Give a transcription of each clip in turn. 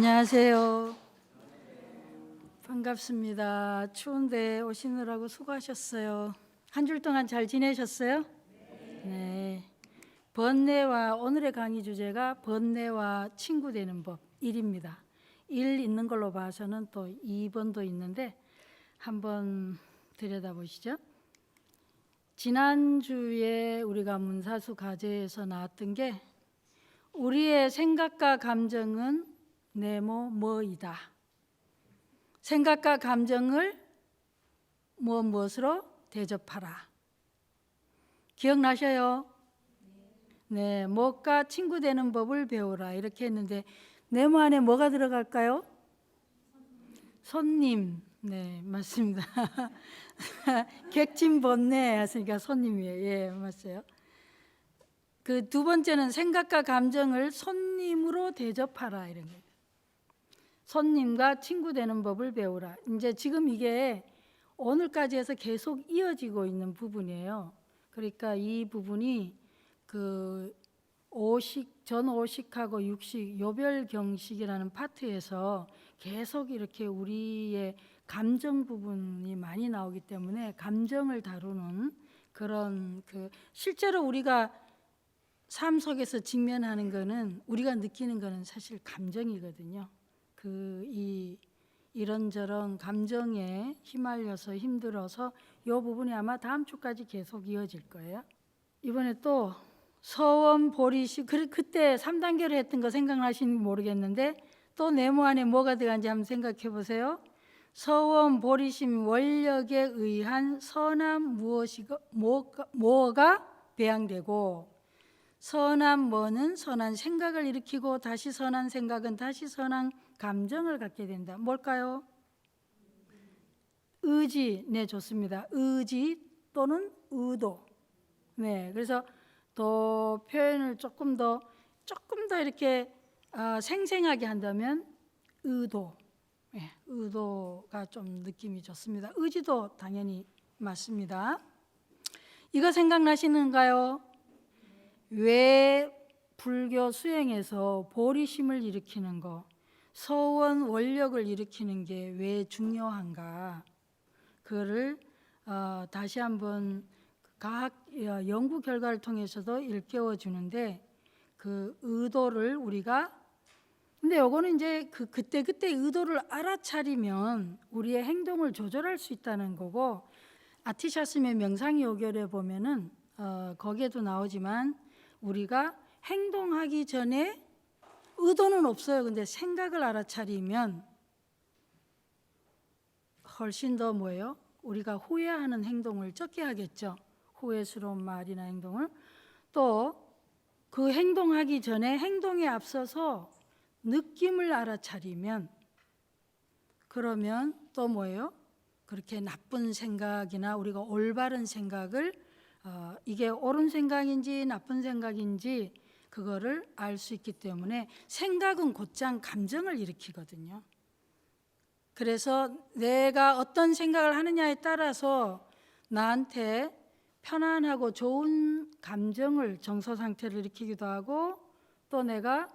안녕하세요. 반갑습니다. 추운데 오시느라고 수고하셨어요. 한 주 동안 잘 지내셨어요? 네. 번뇌와 오늘의 강의 주제가 번뇌와 친구 되는 법 1입니다. 1 있는 걸로 봐서는 또 2번도 있는데 한번 들여다보시죠. 지난주에 우리가 문사수 과제에서 나왔던 게 우리의 생각과 감정은 네모 뭐이다. 생각과 감정을 무엇으로 대접하라. 기억나셔요? 네, 무엇과 친구 되는 법을 배우라 이렇게 했는데 네모 안에 뭐가 들어갈까요? 손님. 네, 맞습니다. 객진 번뇌 했으니까 손님이에요. 예, 맞아요. 그 두 번째는 생각과 감정을 손님으로 대접하라 이런 거예요. 손님과 친구 되는 법을 배우라. 이제 지금 이게 오늘까지 해서 계속 이어지고 있는 부분이에요. 그러니까 이 부분이 그 전오식하고 육식, 요별경식이라는 파트에서 계속 이렇게 우리의 감정 부분이 많이 나오기 때문에 감정을 다루는 그런 실제로 우리가 삶 속에서 직면하는 거는 우리가 느끼는 거는 사실 감정이거든요. 이런저런 감정에 휘말려서 힘들어서 이 부분이 아마 다음 주까지 계속 이어질 거예요. 이번에 또 서원 보리시 그때 3단계로 했던 거 생각나시는지 모르겠는데 또 네모 안에 뭐가 들어간지 한번 생각해 보세요. 서원 보리심 원력에 의한 선한 뭐가 배양되고 선한 뭐는 선한 생각을 일으키고 다시 선한 생각은 다시 선한 감정을 갖게 된다. 뭘까요? 의지. 네, 좋습니다. 의지 또는 의도. 네, 그래서 더 표현을 조금 더 이렇게 생생하게 한다면 의도. 네, 의도가 좀 느낌이 좋습니다. 의지도 당연히 맞습니다. 이거 생각나시는가요? 왜 불교 수행에서 보리심을 일으키는 거, 서원 원력을 일으키는 게 왜 중요한가? 그거를 다시 한번 과학 연구 결과를 통해서도 일깨워 주는데 그 의도를 우리가 근데 요거는 이제 그때 의도를 알아차리면 우리의 행동을 조절할 수 있다는 거고 아티샤스의 명상요결에 보면은 거기에도 나오지만 우리가 행동하기 전에 의도는 없어요. 근데 생각을 알아차리면 훨씬 더 뭐예요? 우리가 후회하는 행동을 적게 하겠죠. 후회스러운 말이나 행동을. 또 그 행동하기 전에 행동에 앞서서 느낌을 알아차리면 그러면 또 뭐예요? 그렇게 나쁜 생각이나 우리가 올바른 생각을 이게 옳은 생각인지 나쁜 생각인지 그거를 알 수 있기 때문에 생각은 곧장 감정을 일으키거든요. 그래서 내가 어떤 생각을 하느냐에 따라서 나한테 편안하고 좋은 감정을 정서 상태를 일으키기도 하고 또 내가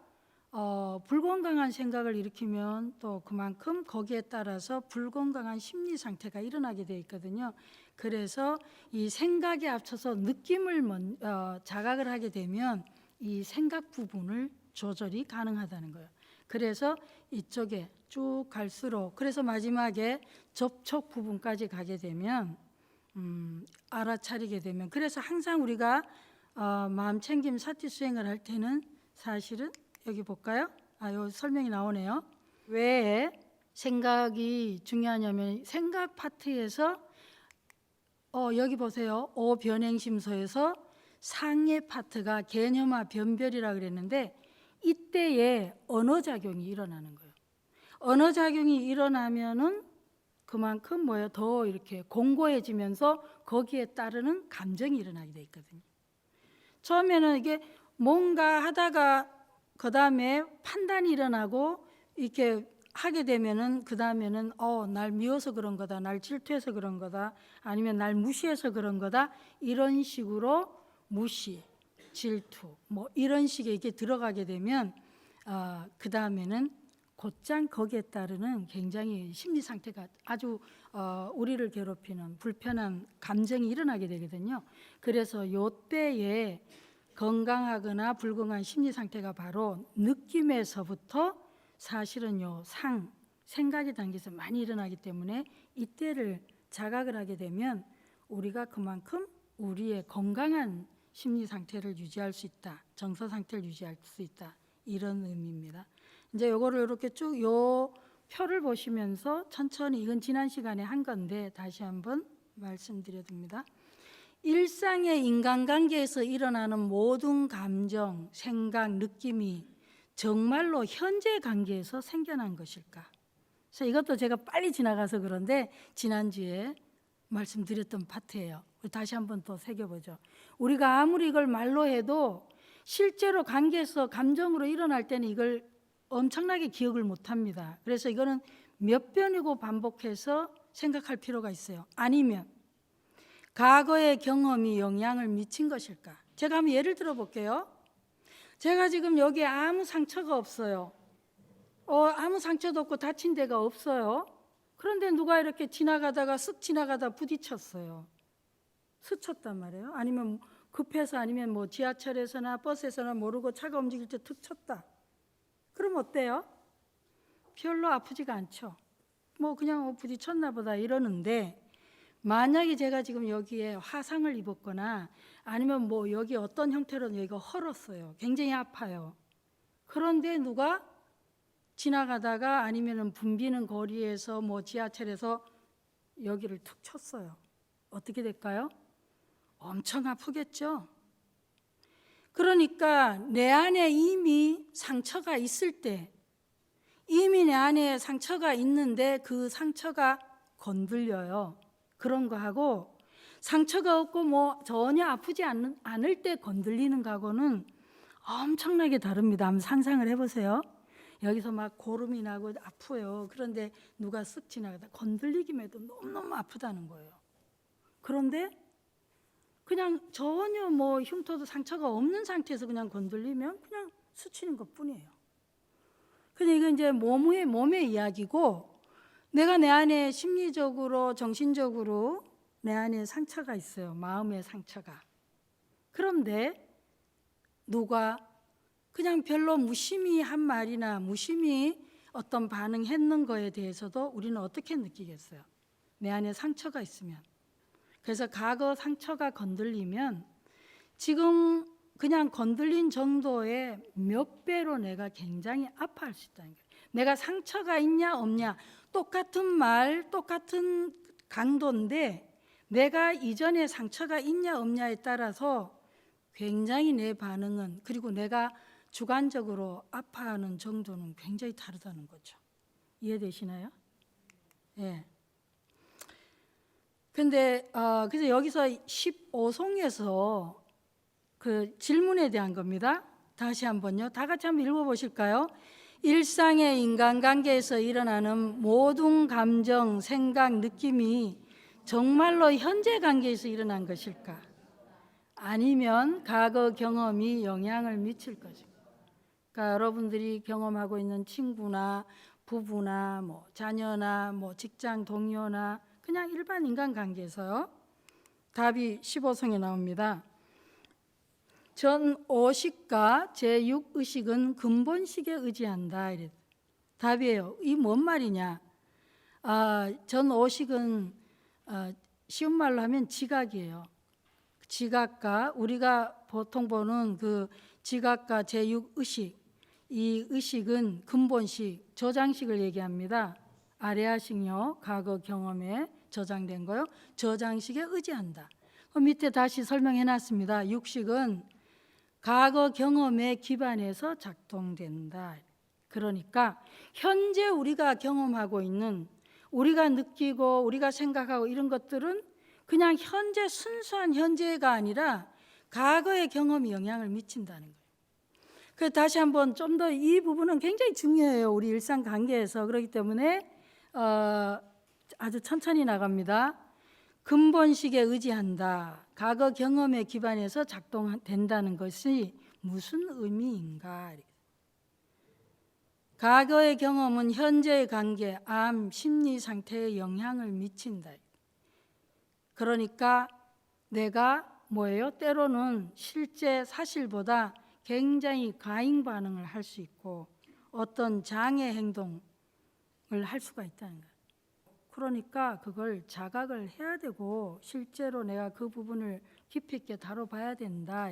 불건강한 생각을 일으키면 또 그만큼 거기에 따라서 불건강한 심리 상태가 일어나게 되어 있거든요. 그래서 이 생각에 앞서서 느낌을 자각을 하게 되면 이 생각 부분을 조절이 가능하다는 거예요. 그래서 이쪽에 쭉 갈수록 그래서 마지막에 접촉 부분까지 가게 되면 알아차리게 되면 그래서 항상 우리가 마음챙김 사티 수행을 할 때는 사실은 여기 볼까요? 요 설명이 나오네요. 왜 생각이 중요하냐면 생각 파트에서 여기 보세요. 오변행심서에서 상해 파트가 개념화 변별이라 그랬는데 이때에 언어작용이 일어나는 거예요. 언어작용이 일어나면은 그만큼 뭐예요? 더 이렇게 공고해지면서 거기에 따르는 감정이 일어나게 돼 있거든요. 처음에는 이게 뭔가 하다가 그 다음에 판단이 일어나고 이렇게 하게 되면은 그 다음에는 날 미워서 그런 거다, 날 질투해서 그런 거다, 아니면 날 무시해서 그런 거다 이런 식으로 무시, 질투 뭐 이런 식의 이게 들어가게 되면 그 다음에는 곧장 거기에 따르는 굉장히 심리 상태가 아주 우리를 괴롭히는 불편한 감정이 일어나게 되거든요. 그래서 요때에 건강하거나 불건강한 심리 상태가 바로 느낌에서부터 사실은 생각의 단계에서 많이 일어나기 때문에 이때를 자각을 하게 되면 우리가 그만큼 우리의 건강한 심리 상태를 유지할 수 있다, 정서 상태를 유지할 수 있다, 이런 의미입니다. 이제 요거를 이렇게 쭉 요 표를 보시면서 천천히, 이건 지난 시간에 한 건데 다시 한번 말씀드려드립니다. 일상의 인간관계에서 일어나는 모든 감정, 생각, 느낌이 정말로 현재 관계에서 생겨난 것일까? 그래서 이것도 제가 빨리 지나가서 그런데 지난주에 말씀드렸던 파트예요. 다시 한번 또 새겨보죠. 우리가 아무리 이걸 말로 해도 실제로 관계에서 감정으로 일어날 때는 이걸 엄청나게 기억을 못합니다. 그래서 이거는 몇 번이고 반복해서 생각할 필요가 있어요. 아니면 과거의 경험이 영향을 미친 것일까? 제가 한번 예를 들어 볼게요. 제가 지금 여기에 아무 상처가 없어요. 아무 상처도 없고 다친 데가 없어요. 그런데 누가 이렇게 지나가다가 쓱 지나가다 부딪혔어요. 스쳤단 말이에요. 아니면 급해서, 아니면 뭐 지하철에서나 버스에서나 모르고 차가 움직일 때 툭 쳤다. 그럼 어때요? 별로 아프지가 않죠. 뭐 그냥 부딪혔나 보다 이러는데, 만약에 제가 지금 여기에 화상을 입었거나 아니면 뭐 여기 어떤 형태로 여기가 헐었어요. 굉장히 아파요. 그런데 누가 지나가다가 아니면 붐비는 거리에서 뭐 지하철에서 여기를 툭 쳤어요. 어떻게 될까요? 엄청 아프겠죠. 그러니까 내 안에 이미 상처가 있을 때, 이미 내 안에 상처가 있는데 그 상처가 건들려요. 그런 거하고 상처가 없고 뭐 전혀 아프지 않을 때 건들리는 거하고는 엄청나게 다릅니다. 한번 상상을 해보세요. 여기서 막 고름이 나고 아파요. 그런데 누가 쓱 지나가다 건들리기만 해도 너무너무 아프다는 거예요. 그런데 그냥 전혀 뭐 흉터도 상처가 없는 상태에서 그냥 건들리면 그냥 스치는 것뿐이에요. 근데 이건 이제 몸의 이야기고, 내가 내 안에 심리적으로 정신적으로 내 안에 상처가 있어요. 마음의 상처가. 그런데 누가 그냥 별로 무심히 한 말이나 무심히 어떤 반응했는 거에 대해서도 우리는 어떻게 느끼겠어요? 내 안에 상처가 있으면. 그래서 과거 상처가 건들리면 지금 그냥 건들린 정도의 몇 배로 내가 굉장히 아파할 수 있다는 거예요. 내가 상처가 있냐 없냐 똑같은 말, 똑같은 강도인데 내가 이전에 상처가 있냐 없냐에 따라서 굉장히 내 반응은, 그리고 내가 주관적으로 아파하는 정도는 굉장히 다르다는 거죠. 이해되시나요? 예. 근데 그래서 여기서 15송에서 그 질문에 대한 겁니다. 다시 한번요. 다 같이 한번 읽어보실까요? 일상의 인간관계에서 일어나는 모든 감정, 생각, 느낌이 정말로 현재 관계에서 일어난 것일까? 아니면 과거 경험이 영향을 미칠 것일까? 그러니까 여러분들이 경험하고 있는 친구나 부부나 뭐 자녀나 뭐 직장 동료나 그냥 일반 인간관계에서요. 답이 15송에 나옵니다. 전 5식과 제6의식은 근본식에 의지한다. 이래. 답이에요. 이 뭔 말이냐? 전 5식은 쉬운 말로 하면 지각이에요. 지각과 우리가 보통 보는 그 지각과 제6의식, 이 의식은 근본식, 저장식을 얘기합니다. 아레아식요, 과거 경험에 저장된 거요. 저장식에 의지한다. 그 밑에 다시 설명해 놨습니다. 육식은 과거 경험에 기반해서 작동된다. 그러니까 현재 우리가 경험하고 있는, 우리가 느끼고 우리가 생각하고 이런 것들은 그냥 현재, 순수한 현재가 아니라 과거의 경험이 영향을 미친다는 거예요. 그래서 다시 한번 좀 더 이 부분은 굉장히 중요해요. 우리 일상관계에서. 그렇기 때문에 아주 천천히 나갑니다. 근본식에 의지한다. 과거 경험에 기반해서 작동된다는 것이 무슨 의미인가? 과거의 경험은 현재의 관계, 암, 심리 상태에 영향을 미친다. 그러니까 내가 뭐예요? 때로는 실제 사실보다 굉장히 과잉 반응을 할 수 있고 어떤 장애 행동을 할 수가 있다는 거예요. 그러니까 그걸 자각을 해야 되고 실제로 내가 그 부분을 깊이 있게 다뤄봐야 된다.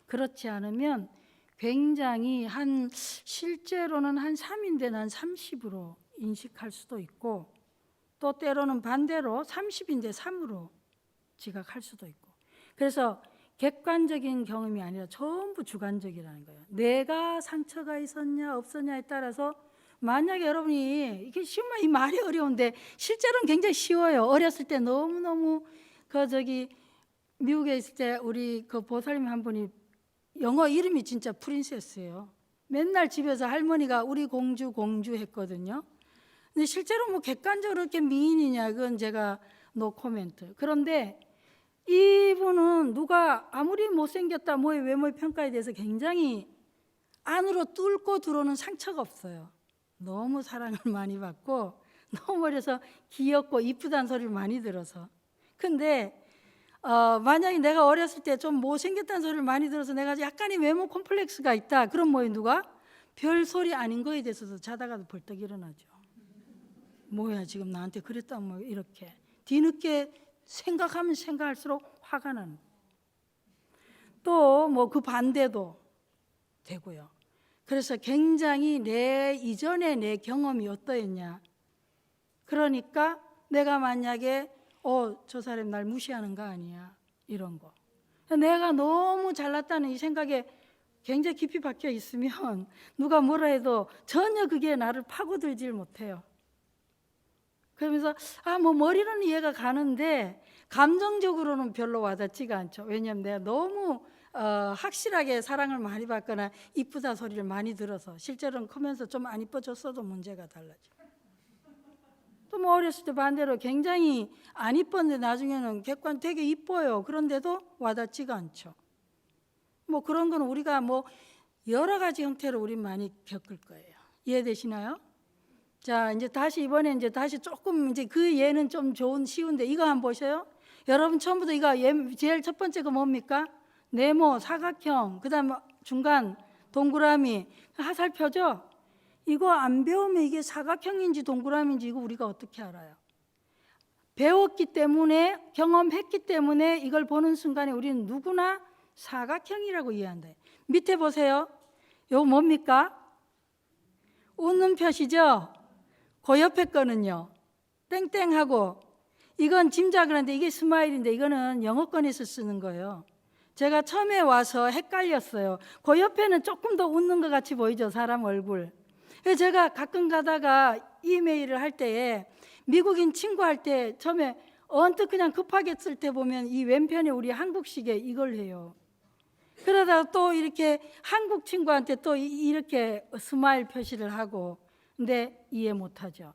그렇지 않으면 굉장히 실제로는 한 3인데 난 30으로 인식할 수도 있고 또 때로는 반대로 30인데 3으로 지각할 수도 있고. 그래서 객관적인 경험이 아니라 전부 주관적이라는 거예요. 내가 상처가 있었냐 없었냐에 따라서 만약에 여러분이 이게 쉬운 말, 이 말이 어려운데 실제로는 굉장히 쉬워요. 어렸을 때 너무너무 미국에 있을 때 우리 그 보살님 한 분이 영어 이름이 진짜 프린세스예요. 맨날 집에서 할머니가 우리 공주 했거든요. 근데 실제로 뭐 객관적으로 이렇게 미인이냐 그건 제가 노 코멘트. 그런데 이분은 누가 아무리 못생겼다 뭐의 외모의 평가에 대해서 굉장히 안으로 뚫고 들어오는 상처가 없어요. 너무 사랑을 많이 받고 너무 어려서 귀엽고 이쁘다는 소리를 많이 들어서. 근데 만약에 내가 어렸을 때 좀 못생겼다는 소리를 많이 들어서 내가 약간의 외모 콤플렉스가 있다. 그럼 누가 별 소리 아닌 거에 대해서도 자다가도 벌떡 일어나죠. 뭐야 지금 나한테 그랬다 뭐 이렇게 뒤늦게 생각하면 생각할수록 화가 나는. 또 그 반대도 되고요. 그래서 굉장히 내 이전에 내 경험이 어떠했냐. 그러니까 내가 만약에 저 사람 날 무시하는 거 아니야 이런 거. 내가 너무 잘났다는 이 생각에 굉장히 깊이 박혀 있으면 누가 뭐라 해도 전혀 그게 나를 파고들질 못해요. 그러면서 뭐 머리로는 이해가 가는데 감정적으로는 별로 와닿지가 않죠. 왜냐하면 내가 너무 확실하게 사랑을 많이 받거나 이쁘다 소리를 많이 들어서 실제로는 크면서 좀 안 이뻐졌어도 문제가 달라져. 또 뭐 어렸을 때 반대로 굉장히 안 이뻤는데 나중에는 객관 되게 이뻐요. 그런데도 와닿지가 않죠. 뭐 그런 건 우리가 뭐 여러 가지 형태로 우리 많이 겪을 거예요. 이해되시나요? 자, 이제 이번에 다시 조금 그 예는 좀 쉬운데 이거 한번 보세요. 여러분 처음부터 이거 제일 첫 번째 거 뭡니까? 네모, 사각형, 그다음 중간 동그라미 화살표죠? 이거 안 배우면 이게 사각형인지 동그라미인지 이거 우리가 어떻게 알아요? 배웠기 때문에 경험했기 때문에 이걸 보는 순간에 우리는 누구나 사각형이라고 이해한다. 밑에 보세요. 이거 뭡니까? 웃는 표시죠? 그 옆에 거는요. 땡땡하고 이건 짐작을 하는데 이게 스마일인데 이거는 영어권에서 쓰는 거예요. 제가 처음에 와서 헷갈렸어요. 그 옆에는 조금 더 웃는 것 같이 보이죠, 사람 얼굴. 그래서 제가 가끔 가다가 이메일을 할 때에 미국인 친구 할 때 처음에 언뜻 그냥 급하게 쓸 때 보면 이 왼편에 우리 한국식에 이걸 해요. 그러다가 또 이렇게 한국 친구한테 또 이렇게 스마일 표시를 하고 근데 이해 못하죠.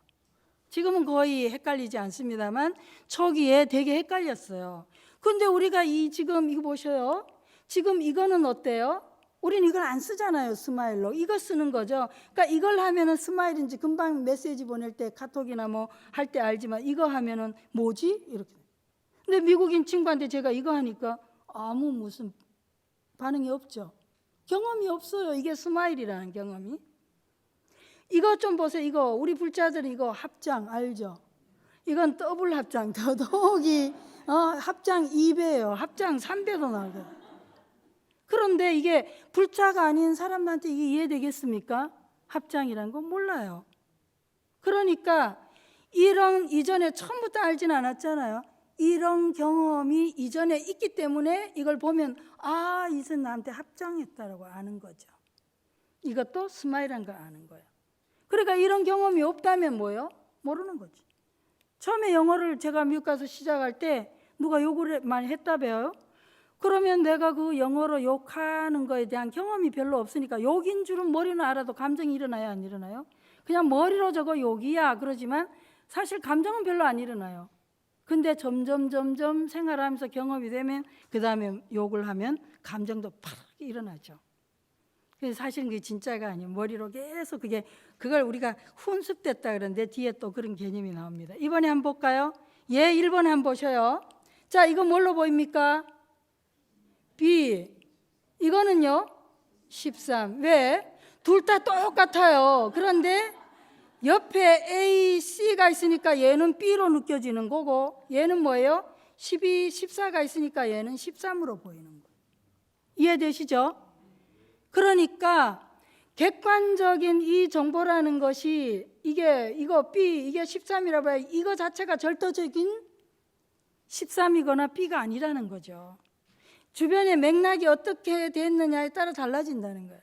지금은 거의 헷갈리지 않습니다만 초기에 되게 헷갈렸어요. 근데 우리가 지금 이거 보셔요. 지금 이거는 어때요? 우리는 이걸 안 쓰잖아요. 스마일로. 이거 쓰는 거죠. 그러니까 이걸 하면은 스마일인지 금방 메시지 보낼 때 카톡이나 뭐 할 때 알지만 이거 하면은 뭐지? 이렇게. 근데 미국인 친구한테 제가 이거 하니까 아무 무슨 반응이 없죠. 경험이 없어요. 이게 스마일이라는 경험이. 이거 좀 보세요. 이거 우리 불자들은 이거 합장 알죠? 이건 더블 합장 더더욱이 합장 2배예요. 합장 3배도 나오거든요. 그런데 이게 불자가 아닌 사람한테 이게 이해되겠습니까? 합장이라는 건 몰라요. 그러니까 이런 이전에 처음부터 알지는 않았잖아요. 이런 경험이 이전에 있기 때문에 이걸 보면 이제 나한테 합장했다라고 아는 거죠. 이것도 스마일한 걸 아는 거예요. 그러니까 이런 경험이 없다면 뭐예요? 모르는 거지. 처음에 영어를 제가 미국 가서 시작할 때 누가 욕을 많이 했다 배워요. 그러면 내가 그 영어로 욕하는 거에 대한 경험이 별로 없으니까 욕인 줄은 머리는 알아도 감정이 일어나요, 안 일어나요? 그냥 머리로 저거 욕이야 그러지만 사실 감정은 별로 안 일어나요. 근데 점점 생활하면서 경험이 되면 그 다음에 욕을 하면 감정도 팍 일어나죠. 그래서 사실은 그게 진짜가 아니에요. 머리로 계속 그걸 우리가 훈습됐다 그러는데 뒤에 또 그런 개념이 나옵니다. 이번에 한번 볼까요? 예, 1번 한번 보셔요. 자, 이거 뭘로 보입니까? B. 이거는요? 13. 왜? 둘 다 똑같아요. 그런데 옆에 A, C가 있으니까 얘는 B로 느껴지는 거고 얘는 뭐예요? 12, 14가 있으니까 얘는 13으로 보이는 거예요. 이해되시죠? 그러니까 객관적인 이 정보라는 것이 이거 B, 이게 13이라 봐야 이거 자체가 절도적인 13이거나 B가 아니라는 거죠. 주변의 맥락이 어떻게 됐느냐에 따라 달라진다는 거예요.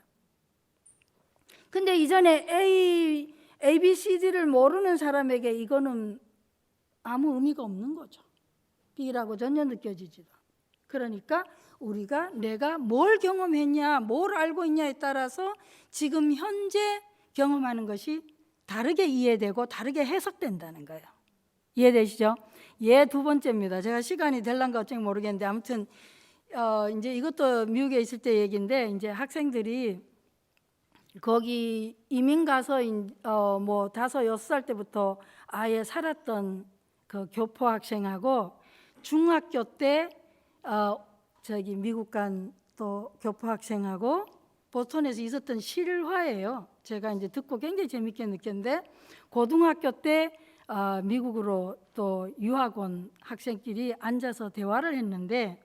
근데 이전에 A, B, C, D를 모르는 사람에게 이거는 아무 의미가 없는 거죠. B라고 전혀 느껴지지도. 그러니까 우리가 내가 뭘 경험했냐, 뭘 알고 있냐에 따라서 지금 현재 경험하는 것이 다르게 이해되고 다르게 해석된다는 거예요. 이해되시죠? 예, 두 번째입니다. 제가 시간이 될란가 어쩐지 모르겠는데 아무튼 이제 이것도 미국에 있을 때 얘기인데 이제 학생들이 거기 이민 가서 뭐 5, 6살 때부터 아예 살았던 그 교포 학생하고 중학교 때 저기 미국 간 또 교포 학생하고 보스턴에서 있었던 실화예요. 제가 이제 듣고 굉장히 재밌게 느꼈는데 고등학교 때 미국으로 또 유학 온 학생끼리 앉아서 대화를 했는데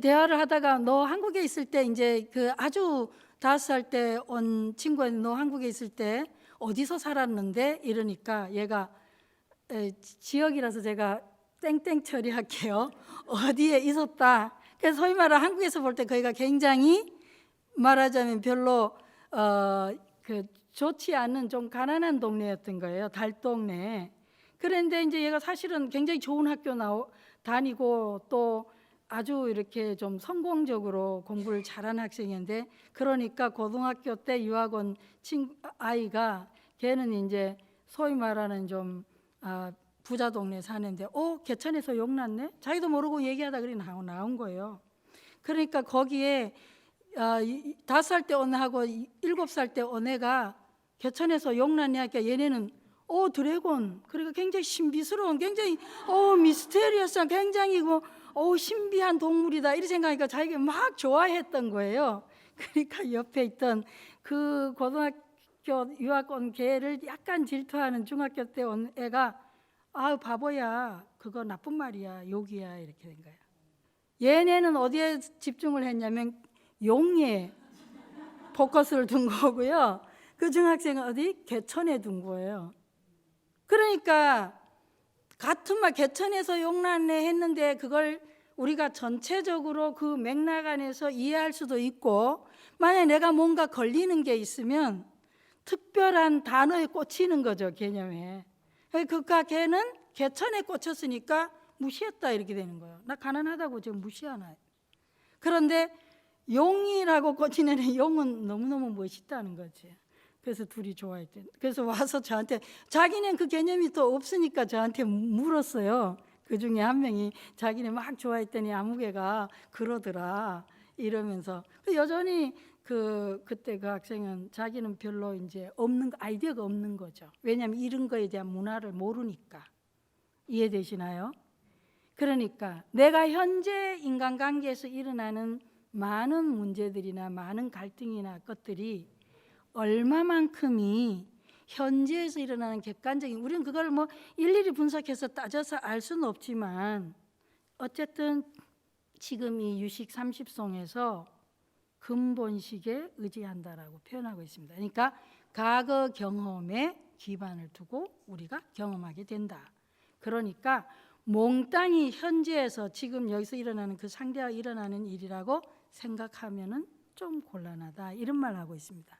대화를 하다가 너 한국에 있을 때 이제 그 아주 5살 때 온 친구한테 너 한국에 있을 때 어디서 살았는데 이러니까 얘가 지역이라서 제가 땡땡 처리할게요. 어디에 있었다. 그래서 소위 말하는 한국에서 볼 때 거기가 굉장히 말하자면 별로 그 좋지 않은 좀 가난한 동네였던 거예요. 달동네. 그런데 이제 얘가 사실은 굉장히 좋은 학교 다니고 또 아주 이렇게 좀 성공적으로 공부를 잘한 학생이었는데 그러니까 고등학교 때 유학 온 아이가 걔는 이제 소위 말하는 좀 부자 동네 사는데 개천에서 용났네? 자기도 모르고 얘기하다 그래 나온 거예요. 그러니까 거기에 5살 때 온 애하고 7살 때 온 애가 개천에서 용났네 하니까 얘네는 드래곤 그러니까 굉장히 신비스러운 굉장히 미스테리어스한 굉장히 신비한 동물이다 이렇게 생각하니까 자기가 막 좋아했던 거예요. 그러니까 옆에 있던 그 고등학교 유학 온 걔를 약간 질투하는 중학교 때 온 애가 바보야 그거 나쁜 말이야 욕이야 이렇게 된 거예요. 얘네는 어디에 집중을 했냐면 용에 포커스를 둔 거고요. 그 중학생은 어디? 개천에 둔 거예요. 그러니까 같은 말 개천에서 용났네 했는데 그걸 우리가 전체적으로 그 맥락 안에서 이해할 수도 있고 만약에 내가 뭔가 걸리는 게 있으면 특별한 단어에 꽂히는 거죠. 개념에. 그러니까 걔는 개천에 꽂혔으니까 무시했다 이렇게 되는 거예요. 나 가난하다고 지금 무시하나요? 그런데 용이라고 꽂히는 애는 용은 너무너무 멋있다는 거지. 그래서 둘이 좋아했대. 그래서 와서 저한테 자기는 그 개념이 또 없으니까 저한테 물었어요. 그 중에 한 명이 자기는 막 좋아했더니 아무개가 그러더라 이러면서 여전히 그때 그 학생은 자기는 별로 이제 아이디어가 없는 거죠. 왜냐하면 이런 거에 대한 문화를 모르니까. 이해되시나요? 그러니까 내가 현재 인간관계에서 일어나는 많은 문제들이나 많은 갈등이나 것들이 얼마만큼이 현재에서 일어나는 객관적인 우리는 그걸 뭐 일일이 분석해서 따져서 알 수는 없지만 어쨌든 지금 이 유식 30송에서 근본식에 의지한다라고 표현하고 있습니다. 그러니까 과거 경험에 기반을 두고 우리가 경험하게 된다. 그러니까 몽땅이 현재에서 지금 여기서 일어나는 그 상대와 일어나는 일이라고 생각하면은 좀 곤란하다 이런 말을 하고 있습니다.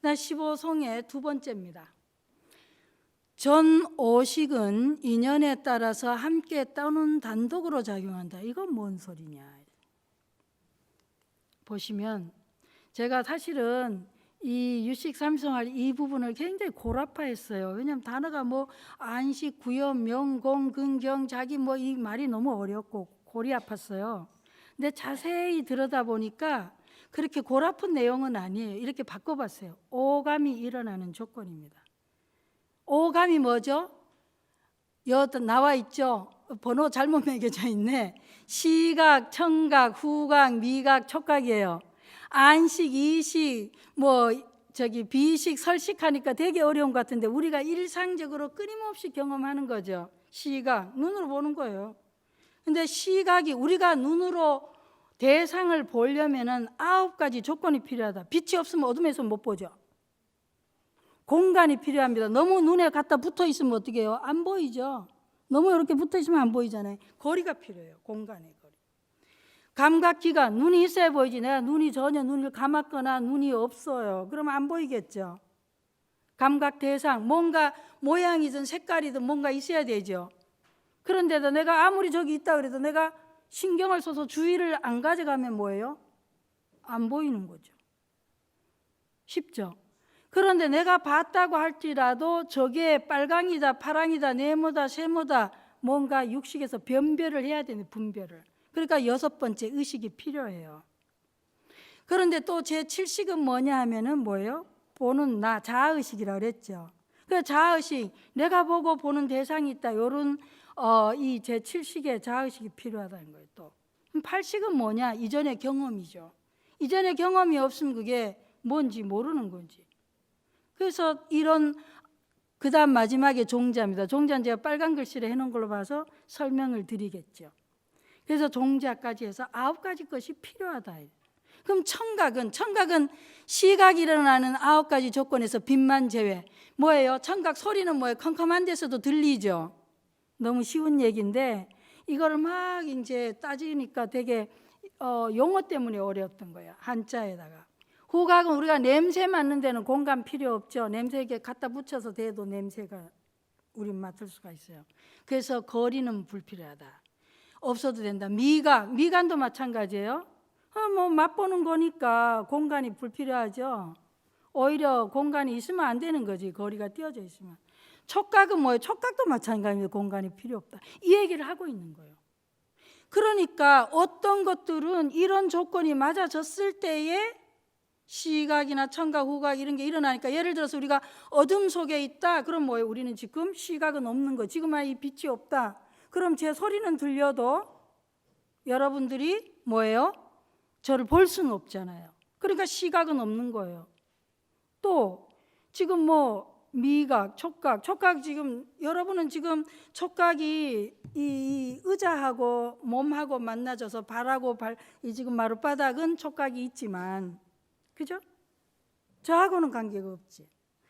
15송의 두 번째입니다. 전오식은 인연에 따라서 함께 떠는 단독으로 작용한다. 이건 뭔 소리냐? 보시면 제가 사실은 이 유식 삼성할 이 부분을 굉장히 골아파했어요. 왜냐하면 단어가 뭐 안식, 구염, 명공, 근경, 자기 뭐 이 말이 너무 어렵고 골이 아팠어요. 근데 자세히 들여다보니까 그렇게 골아픈 내용은 아니에요. 이렇게 바꿔봤어요. 오감이 일어나는 조건입니다. 오감이 뭐죠? 여기 나와 있죠. 번호 잘못 매겨져 있네. 시각, 청각, 후각, 미각, 촉각이에요. 안식, 이식, 비식, 설식하니까 되게 어려운 것 같은데 우리가 일상적으로 끊임없이 경험하는 거죠. 시각, 눈으로 보는 거예요. 근데 시각이 우리가 눈으로 대상을 보려면은 9가지 조건이 필요하다. 빛이 없으면 어둠에서 못 보죠. 공간이 필요합니다. 너무 눈에 갖다 붙어 있으면 어떻게 해요? 안 보이죠. 너무 이렇게 붙어 있으면 안 보이잖아요. 거리가 필요해요. 공간의 거리. 감각기관, 눈이 있어야 보이지. 내가 전혀 눈을 감았거나 눈이 없어요. 그러면 안 보이겠죠. 감각 대상, 뭔가 모양이든 색깔이든 뭔가 있어야 되죠. 그런데도 내가 아무리 저기 있다 그래도 내가 신경을 써서 주의를 안 가져가면 뭐예요? 안 보이는 거죠. 쉽죠? 그런데 내가 봤다고 할지라도 저게 빨강이다, 파랑이다, 네모다, 세모다 뭔가 육식에서 변별을 해야 되는 분별을. 그러니까 6번째 의식이 필요해요. 그런데 또 제7식은 뭐냐 하면은 뭐예요? 보는 나, 자아의식이라고 그랬죠. 그 자아의식, 내가 보고 보는 대상이 있다. 이런 이 제7식의 자아의식이 필요하다는 거예요. 또 8식은 뭐냐? 이전의 경험이죠. 이전의 경험이 없으면 그게 뭔지 모르는 건지. 그래서 그 다음 마지막에 종자입니다. 종자는 제가 빨간 글씨로 해놓은 걸로 봐서 설명을 드리겠죠. 그래서 종자까지 해서 9가지 것이 필요하다. 그럼 청각은 시각이 일어나는 9가지 조건에서 빛만 제외. 뭐예요? 청각 소리는 뭐예요? 컴컴한 데서도 들리죠. 너무 쉬운 얘기인데 이거를 막 이제 따지니까 되게 용어 때문에 어려웠던 거예요. 한자에다가. 후각은 우리가 냄새 맡는 데는 공간 필요 없죠. 냄새 이렇게 갖다 붙여서 대도 냄새가 우린 맡을 수가 있어요. 그래서 거리는 불필요하다. 없어도 된다. 미간도 마찬가지예요. 맛보는 거니까 공간이 불필요하죠. 오히려 공간이 있으면 안 되는 거지. 거리가 띄어져 있으면. 촉각은 뭐예요? 촉각도 마찬가지입니다. 공간이 필요 없다. 이 얘기를 하고 있는 거예요. 그러니까 어떤 것들은 이런 조건이 맞아졌을 때에 시각이나 청각, 후각 이런 게 일어나니까 예를 들어서 우리가 어둠 속에 있다. 그럼 뭐예요? 우리는 지금 시각은 없는 거. 지금 이 빛이 없다. 그럼 제 소리는 들려도 여러분들이 뭐예요? 저를 볼 수는 없잖아요. 그러니까 시각은 없는 거예요. 또 지금 미각, 촉각 지금 여러분은 지금 촉각이 이 의자하고 몸하고 만나져서 발하고 이 지금 마룻바닥은 촉각이 있지만 그죠? 저하고는 관계가 없지.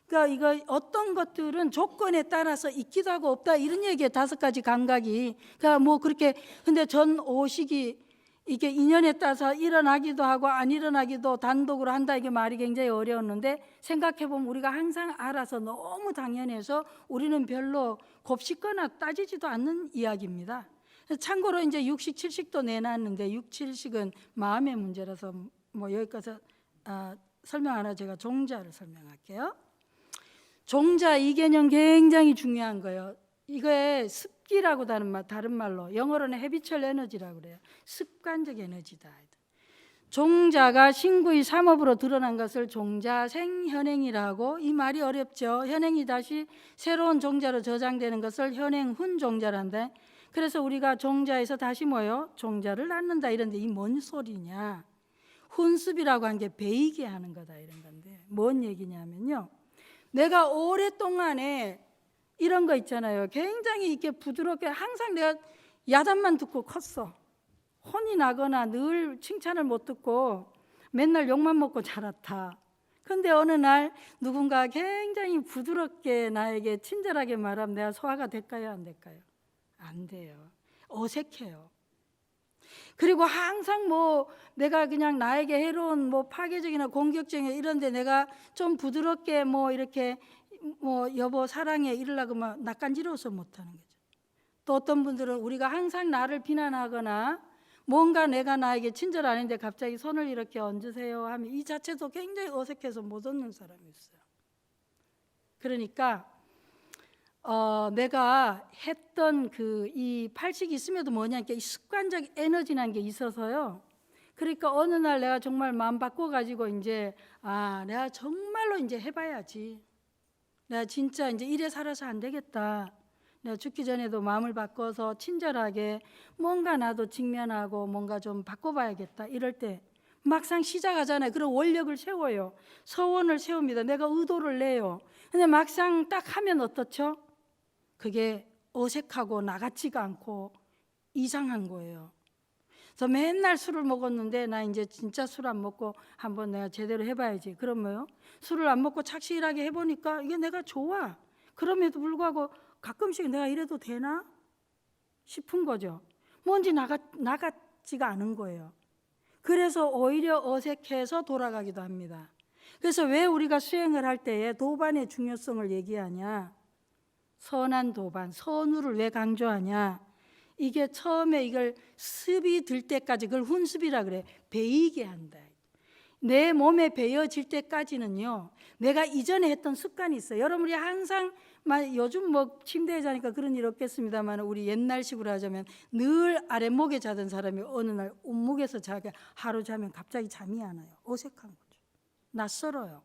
그러니까 이거 어떤 것들은 조건에 따라서 있기도 하고 없다 이런 얘기에 5가지 감각이. 그러니까 그렇게 근데 전 5식이 이게 인연에 따라서 일어나기도 하고 안 일어나기도 단독으로 한다 이게 말이 굉장히 어려웠는데 생각해 보면 우리가 항상 알아서 너무 당연해서 우리는 별로 곱씹거나 따지지도 않는 이야기입니다. 참고로 이제 6식, 7식도 내놨는데 6, 7식은 마음의 문제라서 여기까지 설명 안 하고 제가 종자를 설명할게요. 종자 이 개념 굉장히 중요한 거예요. 이거에 습기라고 다른 말로 영어로는 헤비추얼 에너지라고 그래요. 습관적 에너지다. 종자가 신구의 삼업으로 드러난 것을 종자생 현행이라고. 이 말이 어렵죠. 현행이 다시 새로운 종자로 저장되는 것을 현행훈 종자란다. 그래서 우리가 종자에서 다시 종자를 낳는다 이런데 이 뭔 소리냐. 훈습이라고 한 게 배이게 하는 거다 이런 건데 뭔 얘기냐면요. 내가 오랫동안에 이런 거 있잖아요. 굉장히 이렇게 부드럽게 항상 내가 야단만 듣고 컸어. 혼이 나거나 늘 칭찬을 못 듣고 맨날 욕만 먹고 자랐다. 그런데 어느 날 누군가 굉장히 부드럽게 나에게 친절하게 말하면 내가 소화가 될까요? 안 될까요? 안 돼요. 어색해요. 그리고 항상 내가 그냥 나에게 해로운 파괴적이나 공격적인 이런데 내가 좀 부드럽게 이렇게 여보 사랑해 이러려고 낯간지러워서 못하는 거죠. 또 어떤 분들은 우리가 항상 나를 비난하거나 뭔가 내가 나에게 친절 아닌데 갑자기 손을 이렇게 얹으세요 하면 이 자체도 굉장히 어색해서 못 얻는 사람이 있어요. 그러니까 내가 했던 이 8식이 있음에도 뭐냐, 이 습관적 에너지라는 게 있어서요. 그러니까 어느 날 내가 정말 마음 바꿔가지고 이제 내가 정말로 이제 해봐야지. 내가 진짜 이제 이래 살아서 안 되겠다. 내가 죽기 전에도 마음을 바꿔서 친절하게 뭔가 나도 직면하고 뭔가 좀 바꿔봐야겠다. 이럴 때 막상 시작하잖아요. 그런 원력을 세워요. 서원을 세웁니다. 내가 의도를 내요. 근데 막상 딱 하면 어떻죠? 그게 어색하고 나같지가 않고 이상한 거예요. 그래서 맨날 술을 먹었는데 나 이제 진짜 술 안 먹고 한번 내가 제대로 해봐야지. 그러면요, 술을 안 먹고 착실하게 해보니까 이게 내가 좋아. 그럼에도 불구하고 가끔씩 내가 이래도 되나 싶은 거죠. 뭔지 나같지가 않은 거예요. 그래서 오히려 어색해서 돌아가기도 합니다. 그래서 왜 우리가 수행을 할 때에 도반의 중요성을 얘기하냐? 선한 도반, 선우를 왜 강조하냐? 이게 처음에 이걸 습이 들 때까지, 그걸 훈습이라 그래. 배이게 한다. 내 몸에 배어질 때까지는요, 내가 이전에 했던 습관이 있어요. 여러분이 항상 요즘 뭐 침대에 자니까 그런 일 없겠습니다만, 우리 옛날식으로 하자면 늘 아랫목에 자던 사람이 어느 날 온목에서 자게 하루 자면 갑자기 잠이 안 와요. 어색한 거죠. 낯설어요.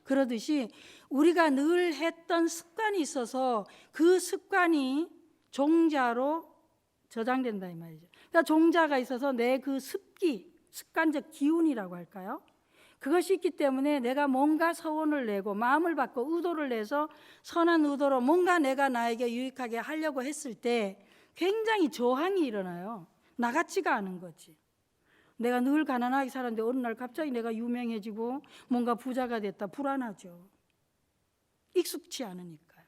그러듯이 우리가 늘 했던 습관이 있어서 그 습관이 종자로 저장된다 이 말이죠. 그러니까 종자가 있어서 내 그 습관적 기운이라고 할까요? 그것이 있기 때문에 내가 뭔가 서원을 내고 마음을 받고 의도를 내서 선한 의도로 뭔가 내가 나에게 유익하게 하려고 했을 때 굉장히 저항이 일어나요. 나같지가 않은 거지. 내가 늘 가난하게 살았는데 어느 날 갑자기 내가 유명해지고 뭔가 부자가 됐다. 불안하죠. 익숙치 않으니까요.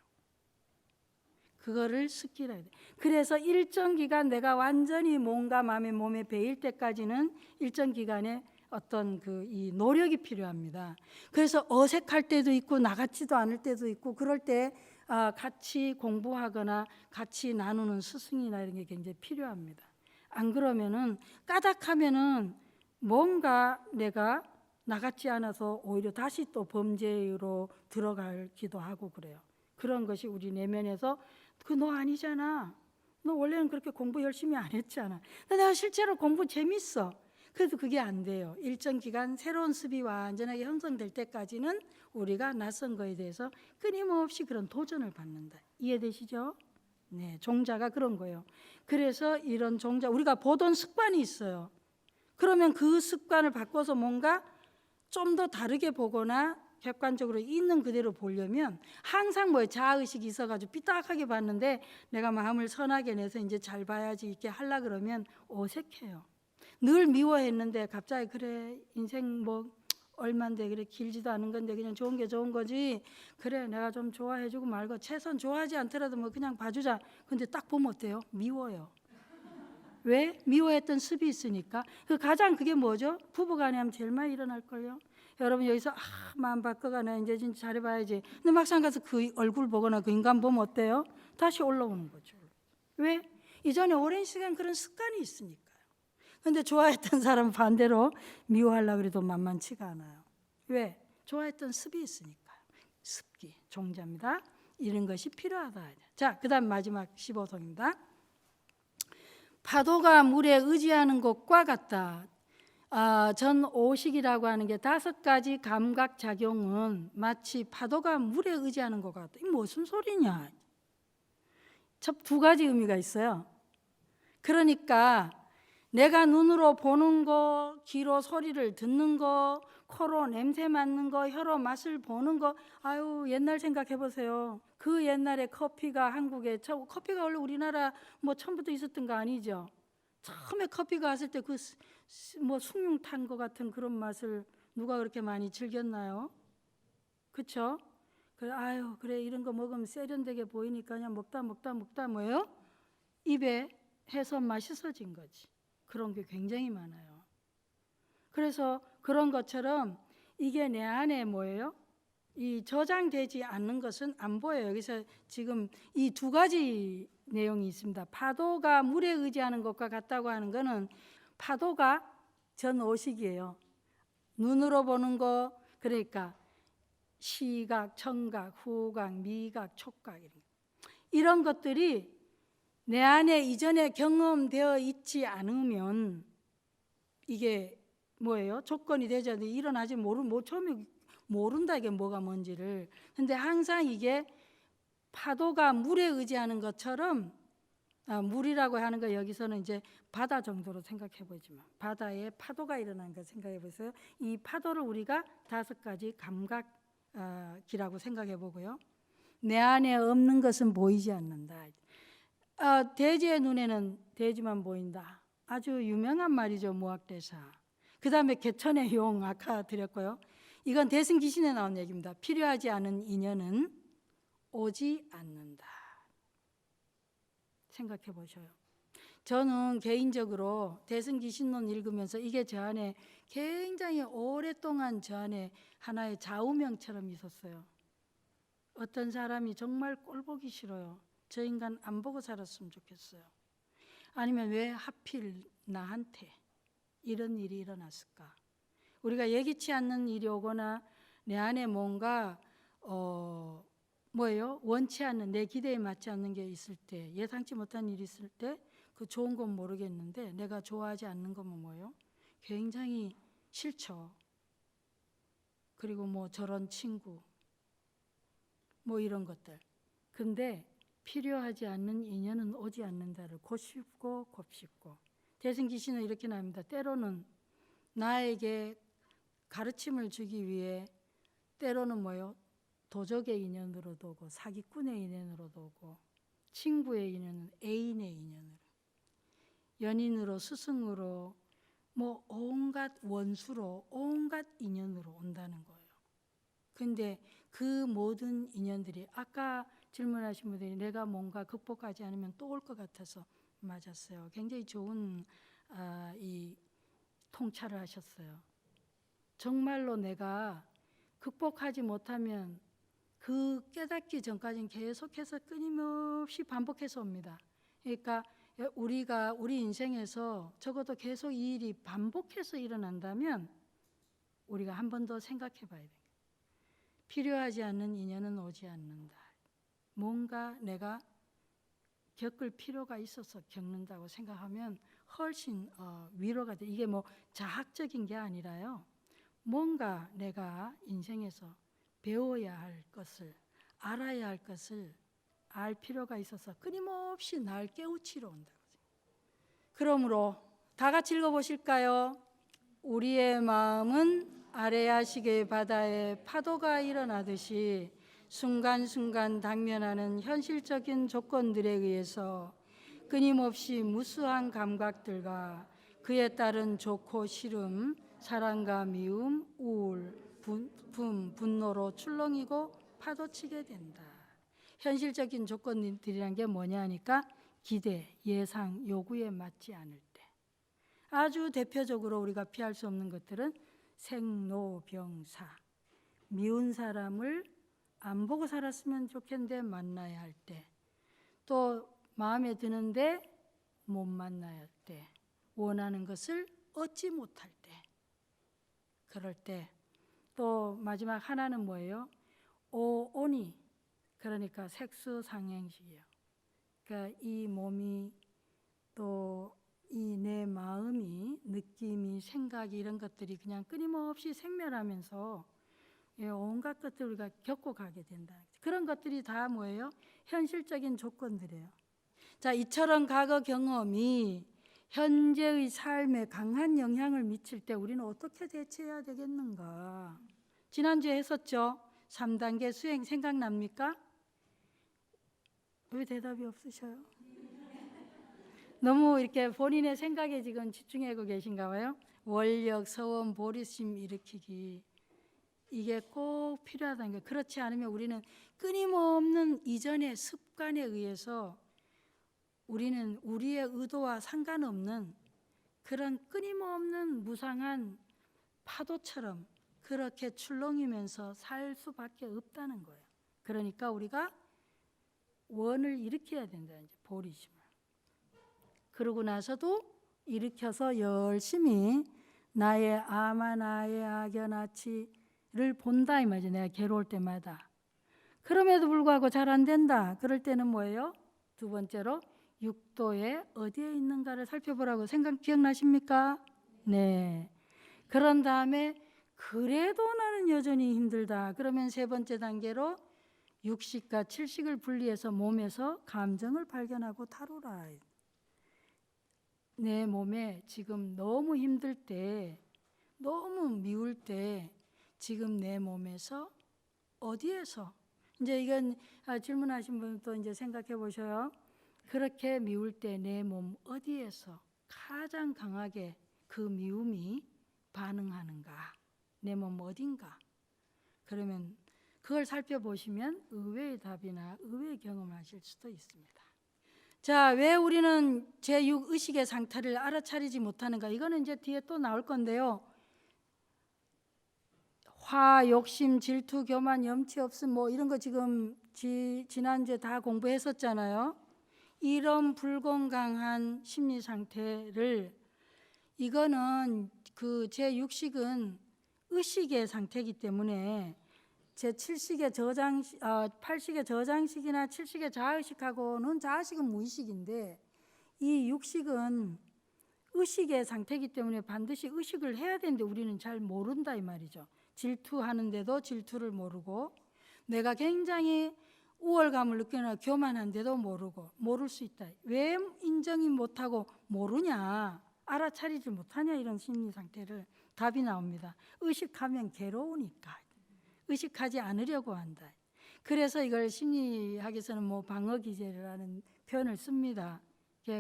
그거를 습기라 해야 돼. 그래서 일정 기간 내가 완전히 뭔가 마음에 몸에 배일 때까지는 일정 기간에 어떤 이 노력이 필요합니다. 그래서 어색할 때도 있고 나같지도 않을 때도 있고 그럴 때 같이 공부하거나 같이 나누는 스승이나 이런 게 굉장히 필요합니다. 안 그러면은 까닥하면은 뭔가 내가 나같지 않아서 오히려 다시 또 범죄로 들어가기도 하고 그래요. 그런 것이 우리 내면에서 너 아니잖아. 너 원래는 그렇게 공부 열심히 안 했잖아. 근데 내가 실제로 공부 재밌어. 그래도 그게 안 돼요. 일정 기간 새로운 습이 완전하게 형성될 때까지는 우리가 낯선 거에 대해서 끊임없이 그런 도전을 받는다. 이해되시죠? 네, 종자가 그런 거예요. 그래서 이런 종자, 우리가 보던 습관이 있어요. 그러면 그 습관을 바꿔서 뭔가 좀 더 다르게 보거나 객관적으로 있는 그대로 보려면 항상 자아의식이 있어가지고 삐딱하게 봤는데 내가 마음을 선하게 내서 이제 잘 봐야지 이렇게 하려 그러면 어색해요. 늘 미워했는데 갑자기 그래 인생 얼만데 그래 길지도 않은 건데 그냥 좋은 게 좋은 거지. 그래 내가 좀 좋아해주고 말고 최소한 좋아하지 않더라도 그냥 봐주자. 근데 딱 보면 어때요? 미워요. 왜? 미워했던 습이 있으니까. 그게 뭐죠? 부부간에 하면 제일 많이 일어날걸요. 여러분 여기서 마음 바꿔가네 이제 진짜 잘해봐야지. 근데 막상 가서 그 얼굴 보거나 그 인간 보면 어때요? 다시 올라오는 거죠. 왜? 이전에 오랜 시간 그런 습관이 있으니까요. 근데 좋아했던 사람은 반대로 미워하려고 해도 만만치가 않아요. 왜? 좋아했던 습이 있으니까요. 습기, 종자입니다. 이런 것이 필요하다. 자, 그 다음 마지막 15송입니다. 파도가 물에 의지하는 것과 같다. 전오식이라고 하는 게 5가지 감각작용은 마치 파도가 물에 의지하는 것 같다. 이게 무슨 소리냐? 첫 2가지 의미가 있어요. 그러니까 내가 눈으로 보는 거, 귀로 소리를 듣는 거, 코로 냄새 맡는 거, 혀로 맛을 보는 거. 옛날 생각해 보세요. 그 옛날에 커피가 한국에 커피가 원래 우리나라 처음부터 있었던 거 아니죠. 처음에 커피가 왔을 때 숭늉 탄 것 같은 그런 맛을 누가 그렇게 많이 즐겼나요? 그렇죠? 그래 이런 거 먹으면 세련되게 보이니까 그냥 먹다 뭐예요? 입에 해서 맛있어진 거지. 그런 게 굉장히 많아요. 그래서 그런 것처럼 이게 내 안에 뭐예요? 이 저장되지 않는 것은 안 보여요. 여기서 지금 이 2가지 내용이 있습니다. 파도가 물에 의지하는 것과 같다고 하는 것은 파도가 전오식이에요. 눈으로 보는 거, 그러니까 시각, 청각, 후각, 미각, 촉각 이런 것들이 내 안에 이전에 경험되어 있지 않으면 이게 뭐예요? 조건이 되지 않는데 일어나지 처음에 모른다 이게 뭐가 뭔지를. 근데 항상 이게 파도가 물에 의지하는 것처럼 물이라고 하는 거 여기서는 이제 바다 정도로 생각해 보지만 바다에 파도가 일어나는 거 생각해 보세요. 이 파도를 우리가 5가지 감각이라고 생각해 보고요. 내 안에 없는 것은 보이지 않는다. 돼지의 눈에는 돼지만 보인다. 아주 유명한 말이죠, 무학대사. 그 다음에 개천의 용 아까 드렸고요. 이건 대승기신에 나온 얘기입니다. 필요하지 않은 인연은 오지 않는다. 생각해 보셔요. 저는 개인적으로 대승기신론 읽으면서 이게 저 안에 굉장히 오랫동안 저 안에 하나의 좌우명처럼 있었어요. 어떤 사람이 정말 꼴보기 싫어요. 저 인간 안 보고 살았으면 좋겠어요. 아니면 왜 하필 나한테 이런 일이 일어났을까? 우리가 예기치 않는 일이 오거나 내 안에 뭔가 원치 않는 내 기대에 맞지 않는 게 있을 때, 예상치 못한 일이 있을 때 그 좋은 건 모르겠는데 내가 좋아하지 않는 거면 뭐예요? 굉장히 싫죠. 그리고 뭐 저런 친구 뭐 이런 것들. 근데 필요하지 않는 인연은 오지 않는다를 곱씹고 대승기신은 이렇게 나옵니다. 때로는 나에게 가르침을 주기 위해 때로는 도적의 인연으로도 오고 사기꾼의 인연으로도 오고 친구의 인연은 애인의 인연으로 연인으로 스승으로 온갖 원수로 온갖 인연으로 온다는 거예요. 근데 그 모든 인연들이 아까 질문하신 분들이 내가 뭔가 극복하지 않으면 또 올 것 같아서 맞았어요. 굉장히 좋은 이 통찰을 하셨어요. 정말로 내가 극복하지 못하면 그 깨닫기 전까지는 계속해서 끊임없이 반복해서 옵니다. 그러니까 우리 인생에서 적어도 계속 이 일이 반복해서 일어난다면 우리가 한 번 더 생각해 봐야 돼요. 필요하지 않는 인연은 오지 않는다. 뭔가 내가 겪을 필요가 있어서 겪는다고 생각하면 훨씬 위로가 돼. 이게 자학적인 게 아니라요. 뭔가 내가 인생에서 배워야 할 것을, 알아야 할 것을 알 필요가 있어서 끊임없이 날 깨우치러 온다고. 그러므로 다 같이 읽어보실까요? 우리의 마음은 아래아시게 바다에 파도가 일어나듯이 순간순간 당면하는 현실적인 조건들에 의해서 끊임없이 무수한 감각들과 그에 따른 좋고 싫음, 사랑과 미움, 우울, 분노로 출렁이고 파도치게 된다. 현실적인 조건들이란 게 뭐냐 하니까 기대, 예상, 요구에 맞지 않을 때. 아주 대표적으로 우리가 피할 수 없는 것들은 생로병사, 미운 사람을 안 보고 살았으면 좋겠는데 만나야 할 때, 또 마음에 드는데 못 만나야 할 때, 원하는 것을 얻지 못할 때, 그럴 때, 또 마지막 하나는 뭐예요? 오온이, 그러니까 색수상행시예요. 그러니까 이 몸이 또 이 내 마음이 느낌이 생각이 이런 것들이 그냥 끊임없이 생멸하면서 온갖 것들 우리가 겪고 가게 된다. 그런 것들이 다 뭐예요? 현실적인 조건들이에요. 자, 이처럼 과거 경험이 현재의 삶에 강한 영향을 미칠 때 우리는 어떻게 대처해야 되겠는가? 지난주에 했었죠. 3단계 수행 생각납니까? 왜 대답이 없으셔요? 너무 이렇게 본인의 생각에 지금 집중하고 계신가 봐요. 원력, 서원, 보리심 일으키기. 이게 꼭 필요하다는 거예요. 그렇지 않으면 우리는 끊임없는 이전의 습관에 의해서 우리는 우리의 의도와 상관없는 그런 끊임없는 무상한 파도처럼 그렇게 출렁이면서 살 수밖에 없다는 거예요. 그러니까 우리가 원을 일으켜야 된다. 이제 보리심을. 그러고 나서도 일으켜서 열심히 나의 아마 나의 악연아치를 본다 이 말이죠. 내가 괴로울 때마다. 그럼에도 불구하고 잘 안 된다. 그럴 때는 뭐예요? 두 번째로 육도에 어디에 있는가를 살펴보라고 기억나십니까? 네. 그런 다음에 그래도 나는 여전히 힘들다. 그러면 세 번째 단계로 육식과 칠식을 분리해서 몸에서 감정을 발견하고 다루라. 내 몸에 지금 너무 힘들 때, 너무 미울 때 지금 내 몸에서 어디에서, 이제 이건 질문하신 분도 이제 생각해 보셔요. 그렇게 미울 때 내 몸 어디에서 가장 강하게 그 미움이 반응하는가? 내 몸 어딘가? 그러면 그걸 살펴보시면 의외의 답이나 의외의 경험을 하실 수도 있습니다. 자, 왜 우리는 제6의식의 상태를 알아차리지 못하는가? 이거는 이제 뒤에 또 나올 건데요. 화, 욕심, 질투, 교만, 염치 없음 뭐 이런 거 지금 지난주에 다 공부했었잖아요. 이런 불건강한 심리 상태를, 이거는 그 제6식은 의식의 상태이기 때문에 제7식의 저장, 8식의 저장식이나 7식의 자의식하고는 자의식은 무의식인데 이 6식은 의식의 상태이기 때문에 반드시 의식을 해야 되는데 우리는 잘 모른다 이 말이죠. 질투하는데도 질투를 모르고, 내가 굉장히 우월감을 느끼거나 교만한데도 모르고, 모를 수 있다. 왜 인정이 못하고 모르냐, 알아차리지 못하냐, 이런 심리 상태를 답이 나옵니다. 의식하면 괴로우니까, 의식하지 않으려고 한다. 그래서 이걸 심리학에서는 뭐 방어기제라는 표현을 씁니다.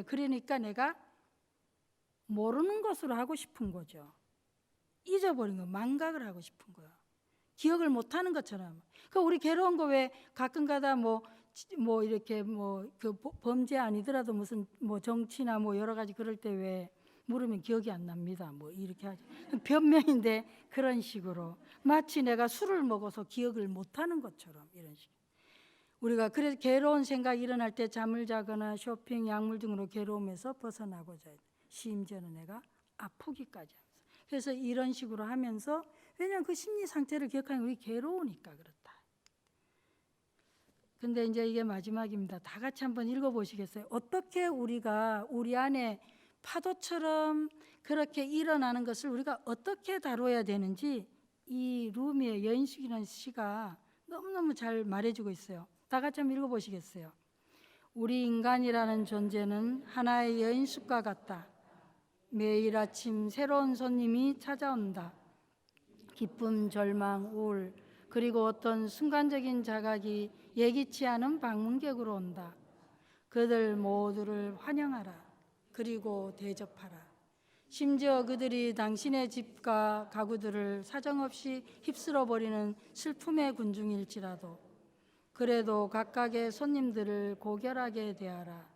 그러니까 내가 모르는 것으로 하고 싶은 거죠. 잊어버린 거, 망각을 하고 싶은 거야. 기억을 못하는 것처럼. 그 우리 괴로운 거 왜 가끔가다 뭐 이렇게 그 범죄 아니더라도 무슨 뭐 정치나 뭐 여러 가지 그럴 때 왜 물으면 기억이 안 납니다. 뭐 이렇게 하죠. 변명인데 그런 식으로 마치 내가 술을 먹어서 기억을 못하는 것처럼 이런 식. 우리가 그래서 괴로운 생각이 일어날 때 잠을 자거나 쇼핑, 약물 등으로 괴로움에서 벗어나고자 해요. 심지어는 내가 아프기까지 하면서. 그래서 이런 식으로 하면서, 왜냐하면 그 심리 상태를 기억하는 게 우리 괴로우니까 그렇다. 근데 이제 이게 마지막입니다. 다 같이 한번 읽어보시겠어요? 어떻게 우리가 우리 안에 파도처럼 그렇게 일어나는 것을 우리가 어떻게 다뤄야 되는지 이 루미의 여인숙이라는 시가 너무너무 잘 말해주고 있어요. 다 같이 한번 읽어보시겠어요? 우리 인간이라는 존재는 하나의 여인숙과 같다. 매일 아침 새로운 손님이 찾아온다. 기쁨, 절망, 우울, 그리고 어떤 순간적인 자각이 예기치 않은 방문객으로 온다. 그들 모두를 환영하라. 그리고 대접하라. 심지어 그들이 당신의 집과 가구들을 사정없이 휩쓸어 버리는 슬픔의 군중일지라도 그래도 각각의 손님들을 고결하게 대하라.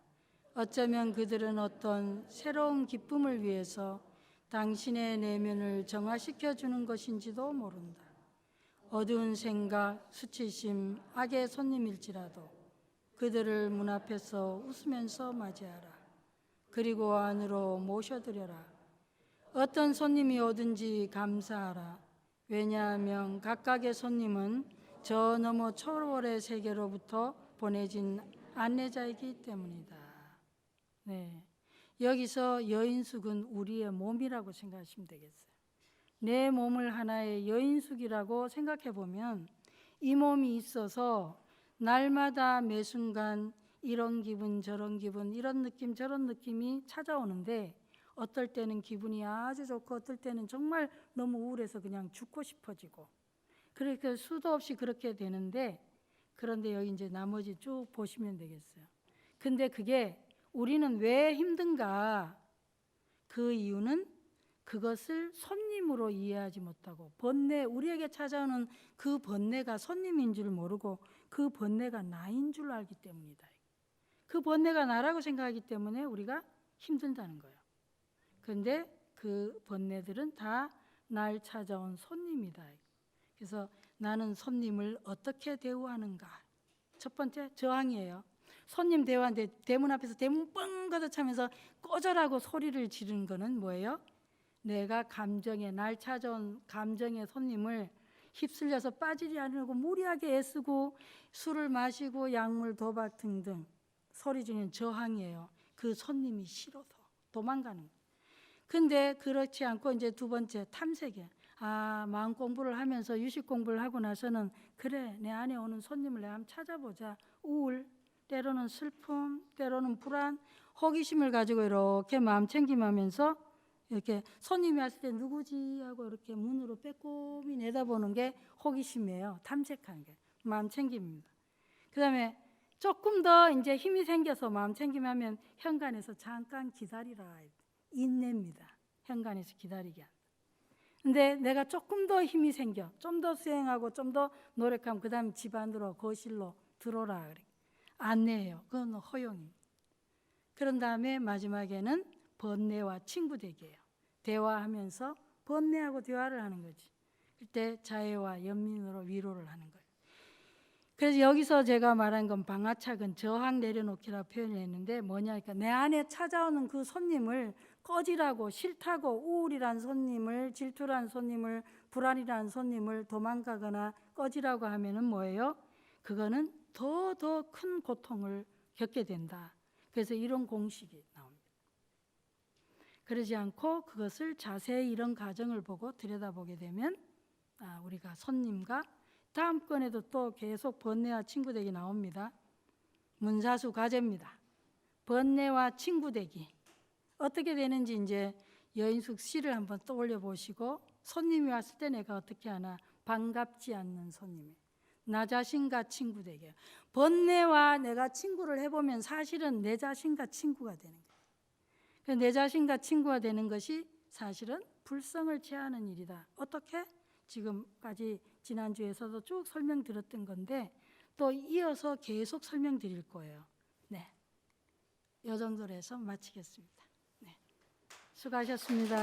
어쩌면 그들은 어떤 새로운 기쁨을 위해서 당신의 내면을 정화시켜 주는 것인지도 모른다. 어두운 생각, 수치심, 악의 손님일지라도 그들을 문 앞에서 웃으면서 맞이하라. 그리고 안으로 모셔드려라. 어떤 손님이 오든지 감사하라. 왜냐하면 각각의 손님은 저 너머 초월의 세계로부터 보내진 안내자이기 때문이다. 네, 여기서 여인숙은 우리의 몸이라고 생각하시면 되겠어요. 내 몸을 하나의 여인숙이라고 생각해 보면 이 몸이 있어서 날마다 매 순간 이런 기분 저런 기분, 이런 느낌 저런 느낌이 찾아오는데, 어떨 때는 기분이 아주 좋고 어떨 때는 정말 너무 우울해서 그냥 죽고 싶어지고, 그렇게 수도 없이 그렇게 되는데, 그런데 여기 이제 나머지 쭉 보시면 되겠어요. 근데 그게 우리는 왜 힘든가? 그 이유는 그것을 손님으로 이해하지 못하고, 번뇌, 우리에게 찾아오는 그 번뇌가 손님인 줄 모르고 그 번뇌가 나인 줄 알기 때문이다. 그 번뇌가 나라고 생각하기 때문에 우리가 힘든다는 거예요. 그런데 그 번뇌들은 다 날 찾아온 손님이다. 그래서 나는 손님을 어떻게 대우하는가? 첫 번째 저항이에요. 손님 대우하는데 대문 앞에서 대문 뻥 걷어차면서 꺼져라고 소리를 지르는 거는 뭐예요? 내가 감정에, 날 찾아온 감정의 손님을 휩쓸려서 빠지지 않으려고 무리하게 애쓰고 술을 마시고 약물, 도박 등등 소리 지르는 저항이에요. 그 손님이 싫어서 도망가는 거예요. 근데 그렇지 않고 이제 두 번째 탐색이에요. 마음 공부를 하면서 유식 공부를 하고 나서는 그래, 내 안에 오는 손님을 내가 한번 찾아보자. 우울, 때로는 슬픔, 때로는 불안, 호기심을 가지고 이렇게 마음 챙김하면서 이렇게 손님이 왔을 때 누구지 하고 이렇게 문으로 빼꼼히 내다보는 게 호기심이에요. 탐색하는 게 마음 챙김입니다. 그다음에 조금 더 이제 힘이 생겨서 마음 챙김하면 현관에서 잠깐 기다리라, 인내입니다. 현관에서 기다리게 한다. 근데 내가 조금 더 힘이 생겨, 좀 더 수행하고 좀 더 노력하면 그다음 집 안으로 거실로 들어오라 그래. 안내해요. 그건 허용입니다. 그런 다음에 마지막에는 번뇌와 친구되기예요. 대화하면서 번뇌하고 대화를 하는 거지. 그때 자애와 연민으로 위로를 하는 거예요. 그래서 여기서 제가 말한 건 방아착은 저항 내려놓기라 표현을 했는데 뭐냐니까 내 안에 찾아오는 그 손님을 꺼지라고, 싫다고, 우울이란 손님을, 질투란 손님을, 불안이란 손님을 도망가거나 꺼지라고 하면은 뭐예요? 그거는 더 큰 고통을 겪게 된다. 그래서 이런 공식이 나옵니다. 그러지 않고 그것을 자세히 이런 과정을 보고 들여다보게 되면 우리가 손님과 다음 건에도 또 계속 번뇌와 친구되기 나옵니다. 문사수 과제입니다. 번뇌와 친구되기 어떻게 되는지 이제 여인숙 시를 한번 떠올려 보시고 손님이 왔을 때 내가 어떻게 하나. 반갑지 않는 손님이 나 자신과 친구되게. 번뇌와 내가 친구를 해보면 사실은 내 자신과 친구가 되는 거예요. 내 자신과 친구가 되는 것이 사실은 불성을 취하는 일이다. 어떻게? 지금까지 지난주에서도 쭉 설명드렸던 건데 또 이어서 계속 설명드릴 거예요. 네, 이 정도로 해서 마치겠습니다. 네, 수고하셨습니다.